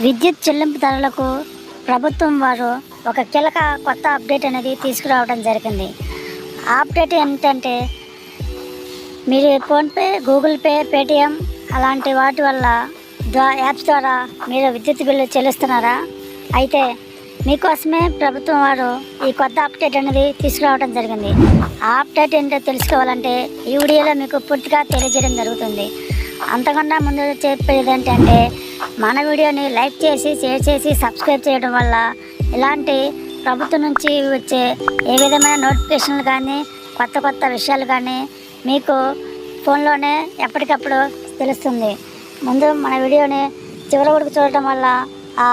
విద్యుత్ చెల్లింపుదారులకు ప్రభుత్వం వారు ఒక కీలక కొత్త అప్డేట్ అనేది తీసుకురావడం జరిగింది. ఆ అప్డేట్ ఏంటంటే, మీరు ఫోన్పే, గూగుల్ పే, పేటిఎం అలాంటి వాటి వల్ల యాప్స్ ద్వారా మీరు విద్యుత్ బిల్లు చెల్లిస్తున్నారా? అయితే మీకోసమే ప్రభుత్వం వారు ఈ కొత్త అప్డేట్ అనేది తీసుకురావడం జరిగింది. ఆ అప్డేట్ ఏంటో తెలుసుకోవాలంటే ఈ వీడియోలో మీకు పూర్తిగా తెలియజేయడం జరుగుతుంది. అంతకన్నా ముందు చెప్పేది ఏంటంటే, మన వీడియోని లైక్ చేసి, షేర్ చేసి, సబ్స్క్రైబ్ చేయడం వల్ల ఇలాంటి ప్రభుత్వం నుంచి వచ్చే ఏ విధమైన నోటిఫికేషన్లు కానీ, కొత్త కొత్త విషయాలు కానీ మీకు ఫోన్లోనే ఎప్పటికప్పుడు తెలుస్తుంది. ముందు మన వీడియోని చివరి వరకు చూడటం వల్ల ఆ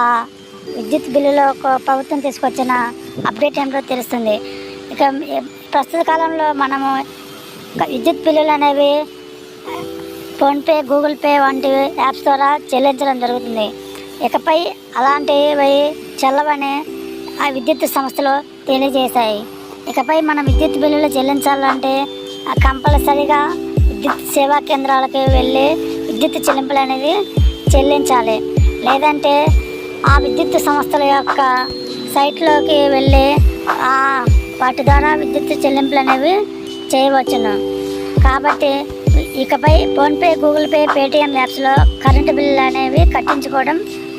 విద్యుత్ బిల్లులో ప్రభుత్వం తీసుకొచ్చిన అప్డేట్ ఏంటో తెలుస్తుంది. ఇక ప్రస్తుత కాలంలో మనము విద్యుత్ బిల్లులు అనేవి ఫోన్పే, గూగుల్ పే వంటి యాప్స్ ద్వారా చెల్లించడం జరుగుతుంది. ఇకపై అలాంటివి చెల్లవని ఆ విద్యుత్ సంస్థలు తెలియజేశాయి. ఇకపై మనం విద్యుత్ బిల్లులు చెల్లించాలంటే కంపల్సరీగా విద్యుత్ సేవా కేంద్రాలకు వెళ్ళి విద్యుత్ చెల్లింపులు అనేది చెల్లించాలి. లేదంటే ఆ విద్యుత్ సంస్థల యొక్క సైట్లోకి వెళ్ళి వాటి ద్వారా విద్యుత్ చెల్లింపులు అనేవి చేయవచ్చును. కాబట్టి ఇకపై ఫోన్పే, గూగుల్ పే, పేటిఎం యాప్స్లో కరెంటు బిల్లులు అనేవి కట్టించుకోవడం